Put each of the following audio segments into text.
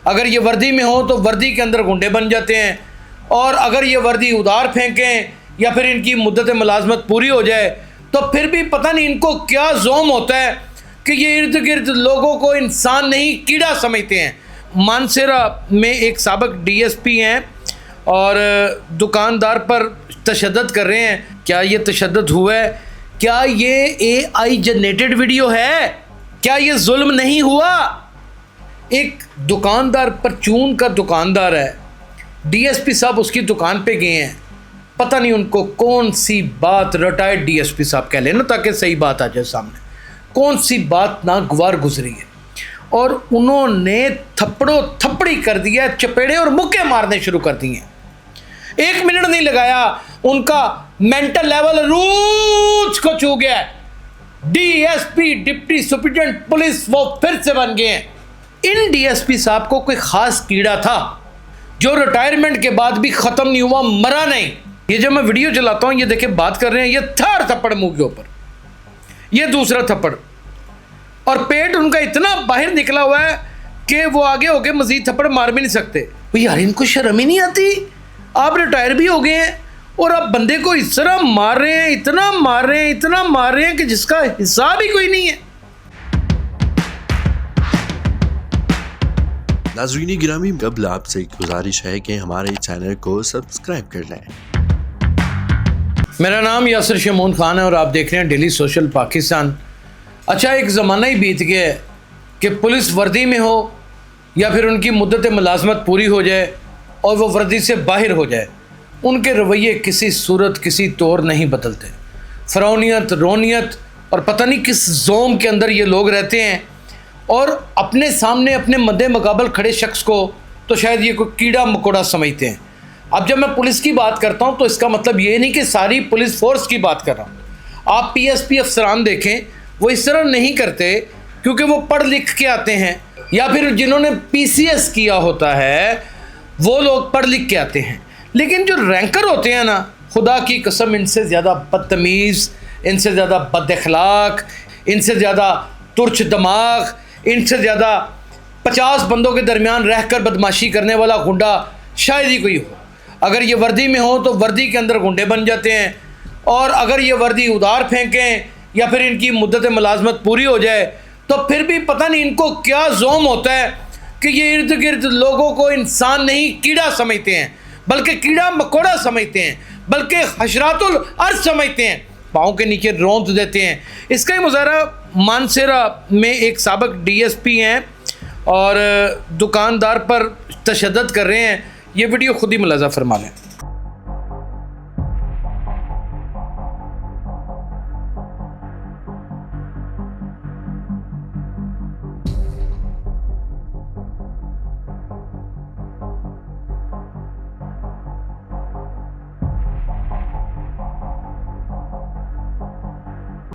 अगर ये वर्दी में हो तो वर्दी के अंदर गुंडे बन जाते हैं, और अगर ये वर्दी उधार फेंकें या फिर इनकी मुद्दत मुलाजमत पूरी हो जाए तो फिर भी पता नहीं इनको क्या जोम होता है कि ये इर्द गिर्द लोगों को इंसान नहीं कीड़ा समझते हैं। मानसरा में एक साबिक DSP हैं और दुकानदार पर तशद्दुद कर रहे हैं। क्या ये तशद्दुद हुआ है? क्या ये AI जनरेटेड वीडियो है? क्या ये जुल्म नहीं हुआ? एक दुकानदार परचून का दुकानदार है, DSP साहब उसकी दुकान पे गए हैं, पता नहीं उनको कौन सी बात, रिटायर्ड DSP साहब कह लेना ताकि सही बात आ जाए सामने, कौन सी बात नागवार गुजरी है और उन्होंने थप्पड़ो थप्पड़ी कर दिया, चपेड़े और मुक्के मारने शुरू कर दिए। 1 मिनट नहीं लगाया, उनका मेंटल लेवल रूज को छू गया। DSP डिप्टी सुपरिटेंडेंट पुलिस वो फिर से बन गए हैं। इन DSP साहब को कोई खास कीड़ा था जो रिटायरमेंट के बाद भी खत्म नहीं हुआ, मरा नहीं। ये जब मैं वीडियो चलाता हूँ, ये देखे बात कर रहे हैं, ये थर्ड थप्पड़ मुंह के ऊपर, ये दूसरा थप्पड़, और पेट उनका इतना बाहर निकला हुआ है कि वो आगे होके मजीद थप्पड़ मार भी नहीं सकते। यार इनको शर्म ही नहीं आती, आप रिटायर भी हो गए हैं और आप बंदे को इस तरह मार रहे हैं, इतना मार रहे हैं, इतना मार रहे हैं कि जिसका हिसाब ही कोई नहीं है। नाज़रीन गिरामी, कबल आपसे एक गुजारिश है कि हमारे चैनल को सब्सक्राइब कर लें। मेरा नाम यासिर शमून खान है और आप देख रहे हैं डेली सोशल पाकिस्तान। अच्छा, एक ज़माना ही बीत गया है कि पुलिस वर्दी में हो या फिर उनकी मुद्दत मुलाजमत पूरी हो जाए और वो वर्दी से बाहर हो जाए, उनके रवैये किसी सूरत किसी तौर नहीं बदलते। फ़रौनियत, रोनियत और पता नहीं किस जोम के अंदर ये लोग रहते हैं और अपने सामने अपने मद्दे मुकाबल खड़े शख्स को तो शायद ये कोई कीड़ा मकोड़ा समझते हैं। अब जब मैं पुलिस की बात करता हूँ तो इसका मतलब ये नहीं कि सारी पुलिस फोर्स की बात कर रहा हूँ। आप PSP अफसरान देखें, वो इस तरह नहीं करते क्योंकि वो पढ़ लिख के आते हैं, या फिर जिन्होंने PCS किया होता है वो लोग पढ़ लिख के आते हैं। लेकिन जो रैंकर होते हैं ना, खुदा की कसम इनसे ज़्यादा बदतमीज़, इनसे ज़्यादा बदअखलाक, इनसे ज़्यादा तुर्च दिमाग, इनसे ज़्यादा 50 बंदों के दरमियान रहकर बदमाशी करने वाला गुंडा शायद ही कोई हो। अगर ये वर्दी में हो तो वर्दी के अंदर गुंडे बन जाते हैं, और अगर ये वर्दी उधार फेंकें या फिर इनकी मुद्दत मुलाजमत पूरी हो जाए तो फिर भी पता नहीं इनको क्या जोम होता है कि ये इर्द गिर्द लोगों को इंसान नहीं कीड़ा समझते हैं, बल्कि कीड़ा मकोड़ा समझते हैं, बल्कि हशरातुल अर्ज़ समझते हैं, पाँव के नीचे रौंद देते हैं। इसका ही मुज़ाहरा मानसरा में एक साबिक DSP हैं और दुकानदार पर तशद्दुद कर रहे हैं। ये वीडियो खुद ही मुलाज़ा फरमा लें।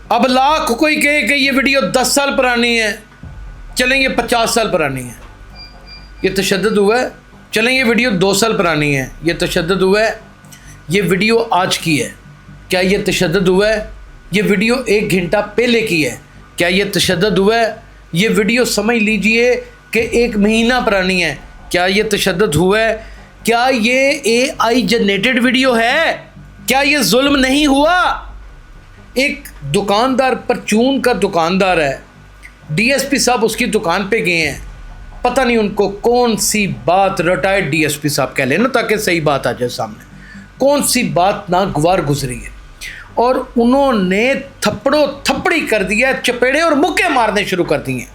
अब लाख कोई कहे कि ये वीडियो 10 साल पुरानी है, चलेंगे 50 साल पुरानी है, ये तशद्दुद हुआ है। चलेंगे वीडियो 2 साल पुरानी है, ये तशद्दुद हुआ है। ये वीडियो आज की है, क्या ये तशद्दुद हुआ है? ये वीडियो 1 घंटा पहले की है, क्या ये तशद्दुद हुआ है? ये वीडियो समझ लीजिए कि 1 महीना पुरानी है, क्या ये तशद्दुद हुआ है? क्या ये AI जनरेटेड वीडियो है? क्या ये जुल्म नहीं हुआ? एक दुकानदार परचून का दुकानदार है, DSP साहब उसकी दुकान पे गए हैं, पता नहीं उनको कौन सी बात, रिटायर्ड DSP साहब कह लेना ताकि सही बात आ जाए सामने, कौन सी बात नागवार गुजरी है और उन्होंने थप्पड़ो थप्पड़ी कर दिया, चपेड़े और मुक्के मारने शुरू कर दिए।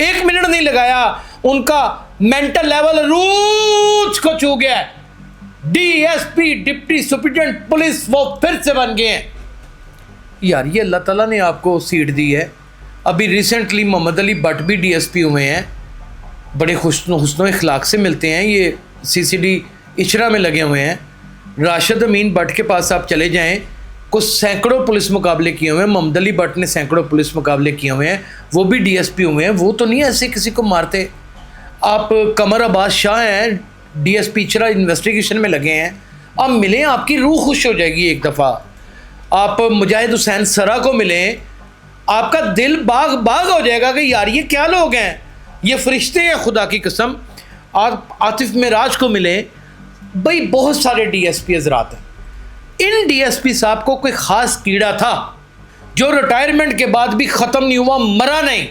1 मिनट नहीं लगाया, उनका मेंटल लेवल रूज को छू गया। DSP डिप्टी सुपरिटेंडेंट पुलिस वो फिर से बन गए हैं। यार ये अल्लाह ताला ने आपको सीट दी है। अभी रिसेंटली मोहम्मद अली भट्ट भी DSP हुए हैं, बड़े हुस्नो इखलाक से मिलते हैं, ये CCD इचरा में लगे हुए हैं। राशिद अमीन भट्ट के पास आप चले जाएं, कुछ सैकड़ों पुलिस मुकाबले किए हुए हैं। मोहम्मद अली भट्ट ने सैकड़ों पुलिस मुकाबले किए हुए हैं, वो भी DSP हुए हैं, वो तो नहीं ऐसे किसी को मारते। आप कमर अब्बास शाह हैं, DSP इचरा इन्वेस्टिगेशन में लगे हैं, आप मिलें, आपकी रूह खुश हो जाएगी। एक दफ़ा आप मुजाहिद हुसैन सरा को मिलें, आपका दिल बाग बाग हो जाएगा कि यार ये क्या लोग हैं, ये फरिश्ते हैं खुदा की कसम। आतिफ मिराज को मिले। भाई बहुत सारे डीएसपी हजरात हैं। इन डीएसपी साहब को कोई ख़ास कीड़ा था जो रिटायरमेंट के बाद भी ख़त्म नहीं हुआ, मरा नहीं,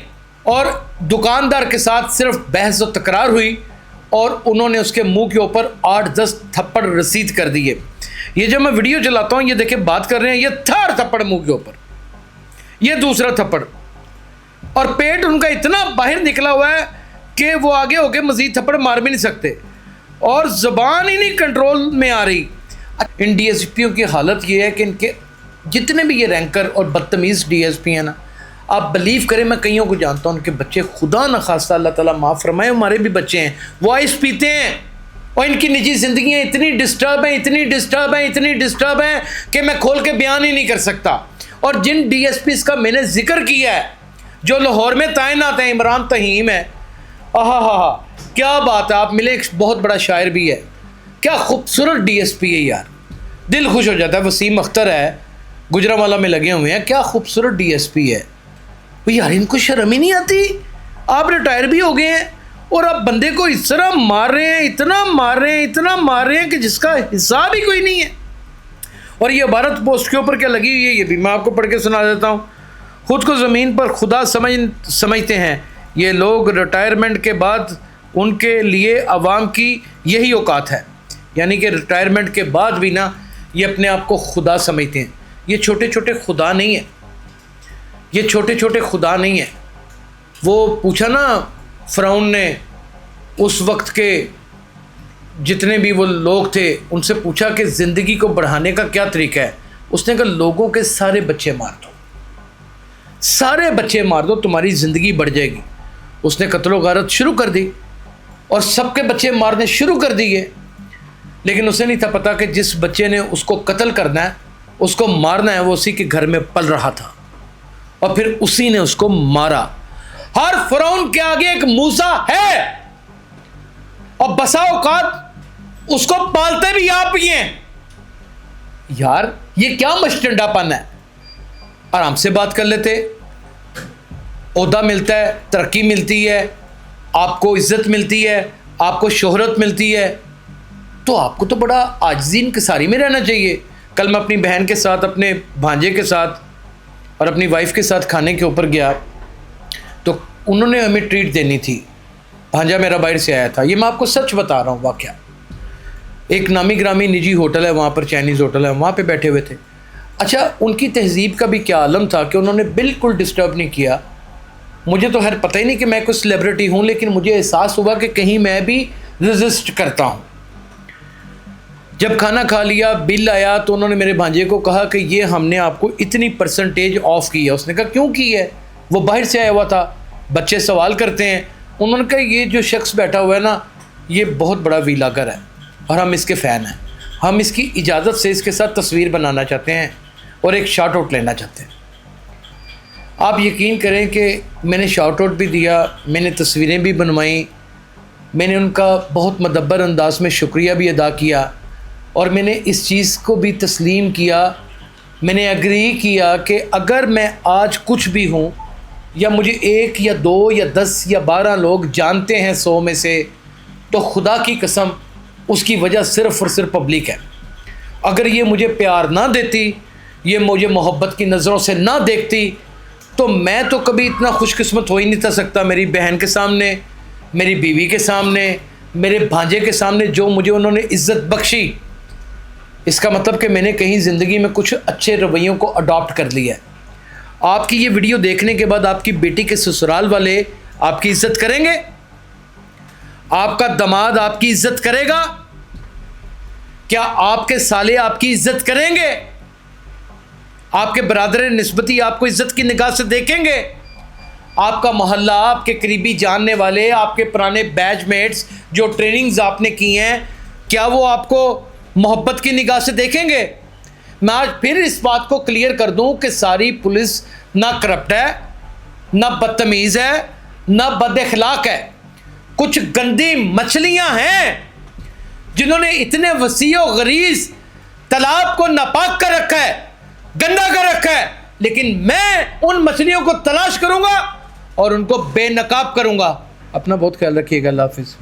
और दुकानदार के साथ सिर्फ बहस और तकरार हुई और उन्होंने उसके मुंह के ऊपर 8-10 थप्पड़ रसीद कर दिए। ये जब मैं वीडियो चलाता हूँ, ये देखे बात कर रहे हैं, ये थर्ड थप्पड़ मुंह के ऊपर, ये दूसरा थप्पड़, और पेट उनका इतना बाहर निकला हुआ है कि वो आगे होके मजीद थप्पड़ मार भी नहीं सकते, और ज़बान ही नहीं कंट्रोल में आ रही। इन डीएसपियों की हालत ये है कि इनके जितने भी ये रैंकर और बदतमीज़ डीएसपी हैं ना, आप बिलीव करें, मैं कईयों को जानता हूँ, उनके बच्चे खुदा न खास्ता अल्लाह ताला माफ़ फरमाए, हमारे भी बच्चे हैं, वो आइस पीते हैं और इनकी निजी ज़िंदगियाँ इतनी डिस्टर्ब हैं, इतनी डिस्टर्ब हैं, इतनी डिस्टर्ब हैं कि मैं खोल के बयान ही नहीं कर सकता। और जिन डीएसपीज़ का मैंने जिक्र किया है, जो लाहौर में तैनात हैं, इमरान तहीम है, आहा क्या बात है, आप मिले, एक बहुत बड़ा शायर भी है, क्या खूबसूरत डीएसपी है यार, दिल खुश हो जाता है। वसीम अख्तर है, गुजरांवाला में लगे हुए हैं, क्या खूबसूरत डीएसपी है। भाई यार इनको शर्म ही नहीं आती, आप रिटायर भी हो गए हैं और आप बंदे को इस तरह मार रहे हैं, इतना मार रहे हैं, इतना मार रहे हैं कि जिसका हिसाब ही कोई नहीं है। और ये भारत पोस्ट के ऊपर क्या लगी हुई है, ये भी मैं आपको पढ़ के सुना देता हूँ। खुद को ज़मीन पर खुदा समझते हैं ये लोग, रिटायरमेंट के बाद उनके लिए अवाम की यही औकात है। यानी कि रिटायरमेंट के बाद भी ना ये अपने आप को खुदा समझते हैं। ये छोटे छोटे खुदा नहीं है, ये छोटे छोटे खुदा नहीं है। वो पूछा ना फ़िरौन ने, उस वक्त के जितने भी वो लोग थे उनसे पूछा कि ज़िंदगी को बढ़ाने का क्या तरीका है। उसने कहा लोगों के सारे बच्चे मार दो, सारे बच्चे मार दो, तुम्हारी ज़िंदगी बढ़ जाएगी। उसने कत्ल गारत शुरू कर दी और सबके बच्चे मारने शुरू कर दिए, लेकिन उसे नहीं था पता कि जिस बच्चे ने उसको कत्ल करना है, उसको मारना है, वो उसी के घर में पल रहा था और फिर उसी ने उसको मारा। हर फ़िरौन के आगे एक मूसा है और बसा औकात उसको पालते भी आप ही हैं। यार ये क्या मशटंडापन है, आराम से बात कर लेते, ओहदा मिलता है, तरक्की मिलती है, आपको इज्जत मिलती है, आपको शोहरत मिलती है, तो आपको तो बड़ा आजिज़ी इंकिसारी में रहना चाहिए। कल मैं अपनी बहन के साथ, अपने भांजे के साथ और अपनी वाइफ के साथ खाने के ऊपर गया, तो उन्होंने हमें ट्रीट देनी थी। भांजा मेरा बाहर से आया था, ये मैं आपको सच बता रहा हूँ वाक़या। एक नामी ग्रामी निजी होटल है, वहाँ पर चाइनीज़ होटल है, वहाँ पे बैठे हुए थे। अच्छा, उनकी तहज़ीब का भी क्या आलम था कि उन्होंने बिल्कुल डिस्टर्ब नहीं किया। मुझे तो खैर पता ही नहीं कि मैं कोई सेलिब्रिटी हूँ, लेकिन मुझे एहसास हुआ कि कहीं मैं भी रेजिस्ट करता हूँ। जब खाना खा लिया, बिल आया, तो उन्होंने मेरे भांजे को कहा कि ये हमने आपको इतनी परसेंटेज ऑफ़ की है। उसने कहा क्यों की है, वो बाहर से आया हुआ था। बच्चे सवाल करते हैं, उन्होंने कहा ये जो शख्स बैठा हुआ है ना, ये बहुत बड़ा वीलागर है और हम इसके फ़ैन हैं, हम इसकी इजाज़त से इसके साथ तस्वीर बनाना चाहते हैं और एक शार्ट आउट लेना चाहते हैं। आप यकीन करें कि मैंने शार्ट आउट भी दिया, मैंने तस्वीरें भी बनवाई, मैंने उनका बहुत मदब्बर अंदाज में शुक्रिया भी अदा किया और मैंने इस चीज़ को भी तस्लीम किया, मैंने एग्री किया कि अगर मैं आज कुछ भी हूँ, या मुझे 1 या 2 या 10 या 12 लोग जानते हैं 100 में से, तो खुदा की कसम उसकी वजह सिर्फ़ और सिर्फ पब्लिक है। अगर ये मुझे प्यार ना देती, ये मुझे मोहब्बत की नज़रों से ना देखती, तो मैं तो कभी इतना खुशकिस्मत हो ही नहीं था सकता मेरी बहन के सामने, मेरी बीवी के सामने, मेरे भांजे के सामने, जो मुझे उन्होंने इज़्ज़त बख्शी। इसका मतलब कि मैंने कहीं ज़िंदगी में कुछ अच्छे रवैयों को अडॉप्ट कर लिया है। आपकी ये वीडियो देखने के बाद आपकी बेटी के ससुराल वाले आपकी इज़्ज़त करेंगे? आपका दामाद आपकी इज़्ज़त करेगा? क्या आपके साले आपकी इज़्ज़त करेंगे? आपके बरादर निस्बती आपको इज़्ज़त की निगाह से देखेंगे? आपका मोहल्ला, आपके करीबी जानने वाले, आपके पुराने बैचमेट्स जो ट्रेनिंग्स आपने की हैं, क्या वो आपको मोहब्बत की निगाह से देखेंगे? मैं आज फिर इस बात को क्लियर कर दूं कि सारी पुलिस ना करप्ट है, ना बदतमीज़ है, ना बदअखलाक है। कुछ गंदी मछलियां हैं जिन्होंने इतने वसी और गरीज तालाब को नापाक कर रखा है, गंदा कर रखा है, लेकिन मैं उन मछलियों को तलाश करूंगा और उनको बेनकाब करूंगा। अपना बहुत ख्याल रखिएगा। अल्लाह हाफिज़।